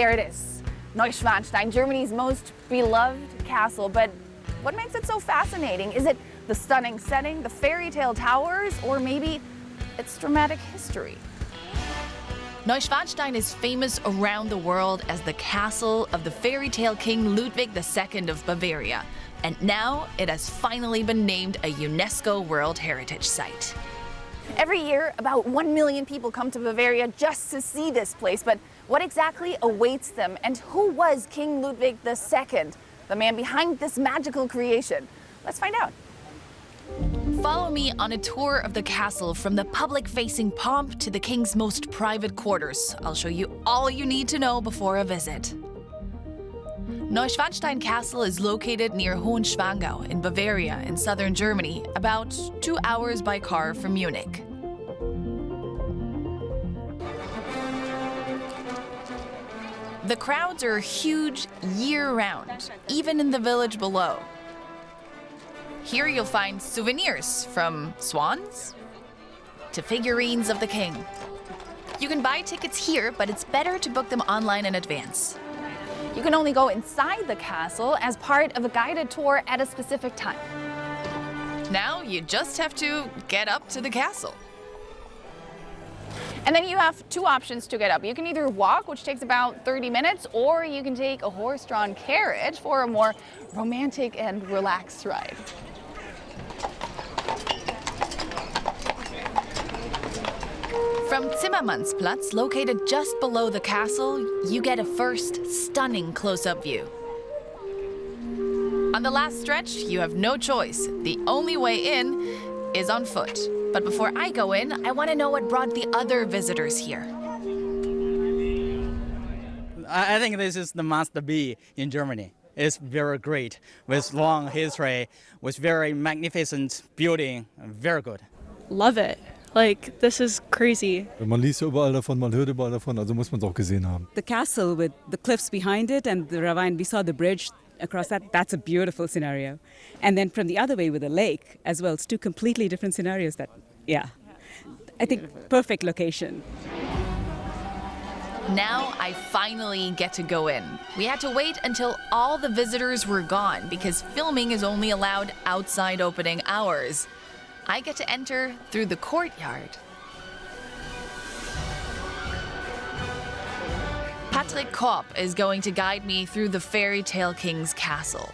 There it is, Neuschwanstein, Germany's most beloved castle. But what makes it so fascinating? Is it the stunning setting, the fairy tale towers, or maybe its dramatic history? Neuschwanstein is famous around the world as the castle of the fairy tale king Ludwig II of Bavaria. And now it has finally been named a UNESCO World Heritage Site. Every year, about 1 million people come to Bavaria just to see this place. But what exactly awaits them? And who was King Ludwig II, the man behind this magical creation? Let's find out. Follow me on a tour of the castle from the public-facing pomp to the king's most private quarters. I'll show you all you need to know before a visit. Neuschwanstein Castle is located near Hohenschwangau in Bavaria in southern Germany, about 2 hours by car from Munich. The crowds are huge year-round, even in the village below. Here you'll find souvenirs from swans to figurines of the king. You can buy tickets here, but it's better to book them online in advance. You can only go inside the castle as part of a guided tour at a specific time. Now you just have to get up to the castle. And then you have two options to get up. You can either walk, which takes about 30 minutes, or you can take a horse-drawn carriage for a more romantic and relaxed ride. From Zimmermannsplatz, located just below the castle, you get a first stunning close-up view. On the last stretch, you have no choice. The only way in is on foot. But before I go in, I want to know what brought the other visitors here. I think this is the must-be in Germany. It's very great, with long history, with very magnificent building, very good. Love it. Like, this is crazy. Man liest ja überall davon, man hört überall davon, also muss man es auch gesehen haben. The castle with the cliffs behind it and the ravine, we saw the bridge across that. That's a beautiful scenario. And then from the other way with the lake as well, it's two completely different scenarios I think perfect location. Now I finally get to go in. We had to wait until all the visitors were gone because filming is only allowed outside opening hours. I get to enter through the courtyard. Patrick Korb is going to guide me through the fairy tale king's castle.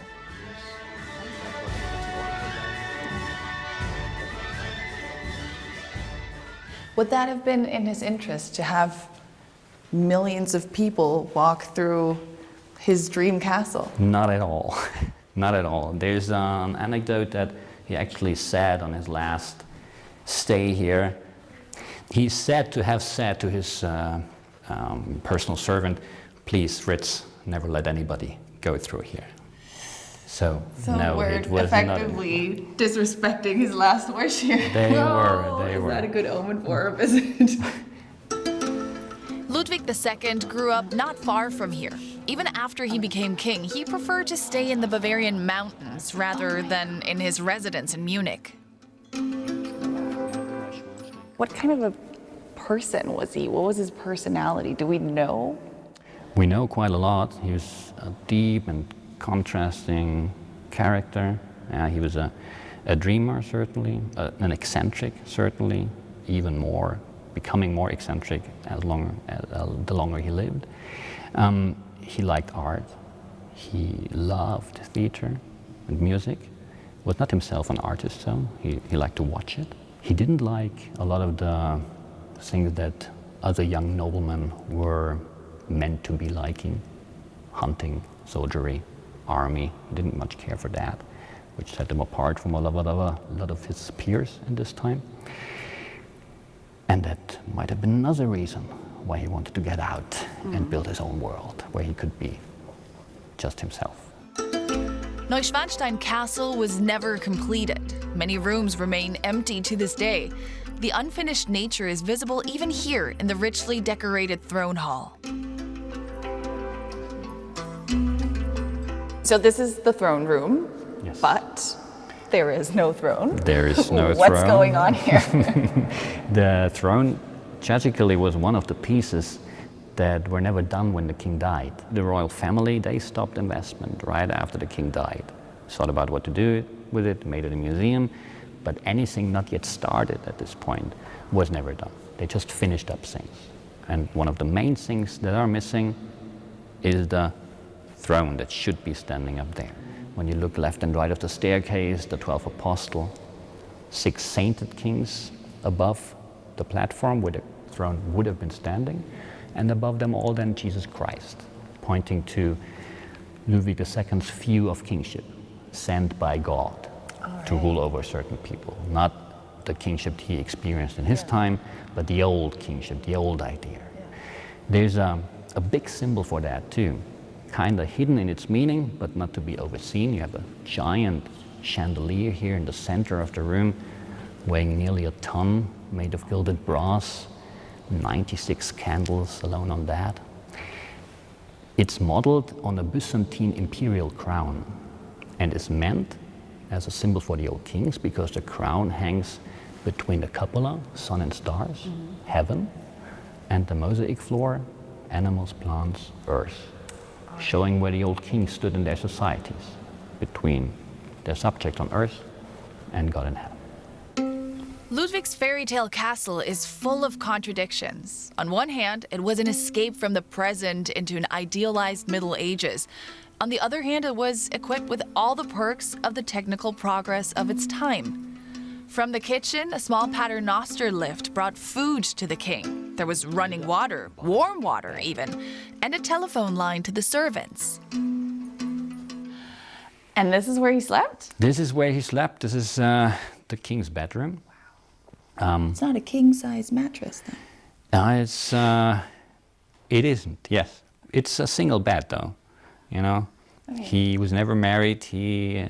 Would that have been in his interest to have millions of people walk through his dream castle? Not at all. Not at all. There's an anecdote that he actually said on his last stay here. He's said to have said to his personal servant, "Please, Fritz, never let anybody go through here." So no, we're it was effectively disrespecting his last wish here. They were. Is that a good omen for a visit? Ludwig II grew up not far from here. Even after he became king, he preferred to stay in the Bavarian mountains rather than in his residence in Munich. What kind of a person was he? What was his personality? Do we know? We know quite a lot. He was a deep and contrasting character. He was a dreamer, certainly, an eccentric, certainly, even more, becoming more eccentric the longer he lived. He liked art. He loved theater and music. Was not himself an artist, so he liked to watch it. He didn't like a lot of the things that other young noblemen were meant to be liking. Hunting, soldiery, army. He didn't much care for that, which set him apart from a lot of his peers in this time. And that might have been another reason why he wanted to get out and build his own world, where he could be just himself. Neuschwanstein Castle was never completed. Many rooms remain empty to this day. The unfinished nature is visible even here in the richly decorated throne hall. So this is the throne room, Yes. but there is no throne. There is no throne. What's going on here? The throne tragically was one of the pieces that were never done when the king died. The royal family, they stopped investment right after the king died. Thought about what to do with it, made it a museum, but anything not yet started at this point was never done. They just finished up things. And one of the main things that are missing is the throne that should be standing up there. When you look left and right of the staircase, the 12 apostles, 6 sainted kings above the platform where the throne would have been standing, and above them all then Jesus Christ, pointing to Ludwig II's view of kingship, sent by God to rule over certain people. Not the kingship he experienced in his time, but the old kingship, the old idea. There's a big symbol for that too, kind of hidden in its meaning, but not to be overseen. You have a giant chandelier here in the center of the room, weighing nearly a ton, made of gilded brass, 96 candles alone on that. It's modeled on a Byzantine imperial crown and is meant as a symbol for the old kings because the crown hangs between the cupola, sun and stars, heaven, and the mosaic floor, animals, plants, earth, showing where the old kings stood in their societies, between their subject on earth and God in heaven. Ludwig's fairy tale castle is full of contradictions. On one hand, it was an escape from the present into an idealized Middle Ages. On the other hand, it was equipped with all the perks of the technical progress of its time. From the kitchen, a small paternoster lift brought food to the king. There was running water, warm water even, and a telephone line to the servants. And this is where he slept? This is where he slept. This is the king's bedroom. It's not a king-size mattress, then. It isn't, yes. It's a single bed, though, you know. Okay. He was never married. He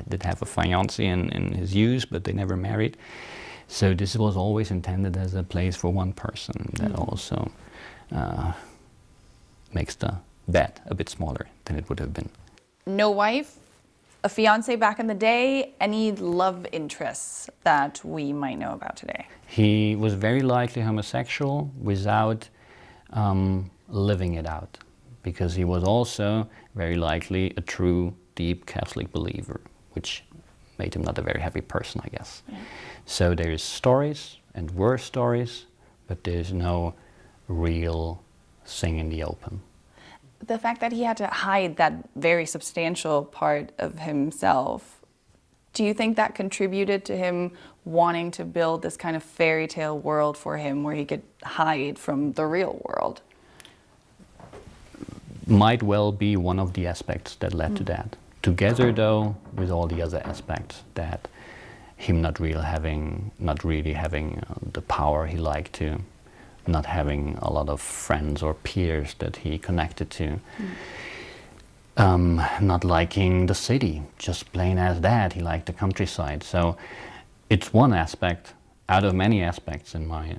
did have a fiancée in his youth, but they never married. So this was always intended as a place for one person. That also makes the bed a bit smaller than it would have been. No wife, a fiancé back in the day, any love interests that we might know about today? He was very likely homosexual without living it out, because he was also very likely a true, deep Catholic believer, which made him not a very happy person, I guess. Yeah. So there's stories and were stories, but there's no real thing in the open. The fact that he had to hide that very substantial part of himself, do you think that contributed to him wanting to build this kind of fairy tale world for him where he could hide from the real world? Might well be one of the aspects that led to that. Together, though, with all the other aspects, that him not really having the power he liked to, not having a lot of friends or peers that he connected to, not liking the city, just plain as that. He liked the countryside. So it's one aspect out of many aspects, in my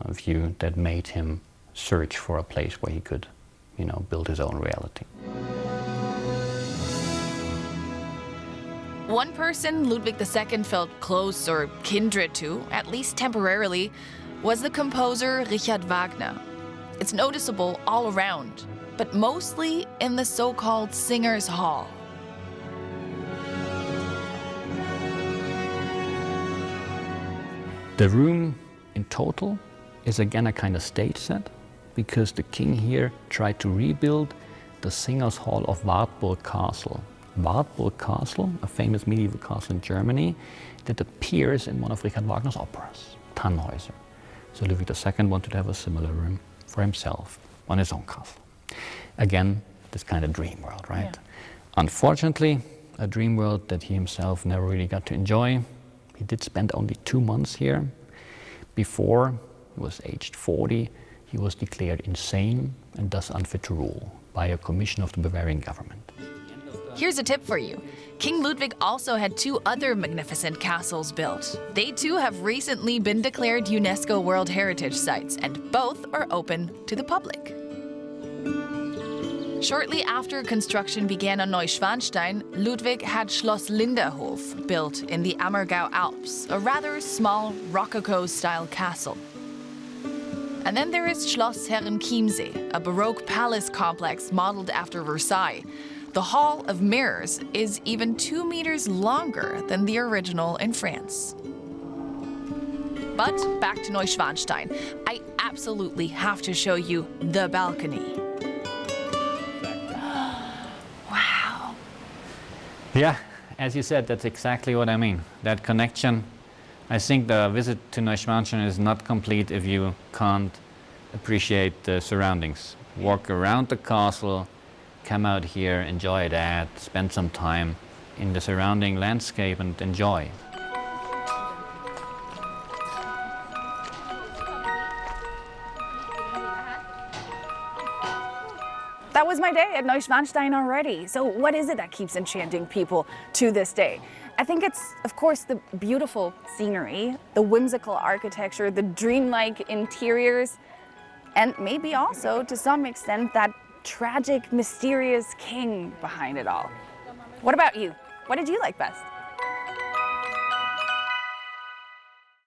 view, that made him search for a place where he could, build his own reality. One person Ludwig II felt close or kindred to, at least temporarily, was the composer Richard Wagner. It's noticeable all around, but mostly in the so-called Singers' Hall. The room in total is again a kind of stage set, because the king here tried to rebuild the Singers' Hall of Wartburg Castle. Wartburg Castle, a famous medieval castle in Germany, that appears in one of Richard Wagner's operas, Tannhäuser. So Ludwig II wanted to have a similar room for himself on his own castle. Again, this kind of dream world, right? Yeah. Unfortunately, a dream world that he himself never really got to enjoy. He did spend only 2 months here. Before he was aged 40, he was declared insane and thus unfit to rule by a commission of the Bavarian government. Here's a tip for you. King Ludwig also had 2 other magnificent castles built. They too have recently been declared UNESCO World Heritage Sites, and both are open to the public. Shortly after construction began on Neuschwanstein, Ludwig had Schloss Linderhof built in the Ammergau Alps, a rather small Rococo-style castle. And then there is Schloss Herrenchiemsee, a Baroque palace complex modeled after Versailles. The Hall of Mirrors is even 2 meters longer than the original in France. But back to Neuschwanstein. I absolutely have to show you the balcony. Wow. Yeah, as you said, that's exactly what I mean. That connection. I think the visit to Neuschwanstein is not complete if you can't appreciate the surroundings. Walk around the castle, come out here, enjoy that, spend some time in the surrounding landscape and enjoy. That was my day at Neuschwanstein already. So what is it that keeps enchanting people to this day? I think it's, of course, the beautiful scenery, the whimsical architecture, the dreamlike interiors, and maybe also, to some extent, that tragic, mysterious king behind it all. What about you? What did you like best?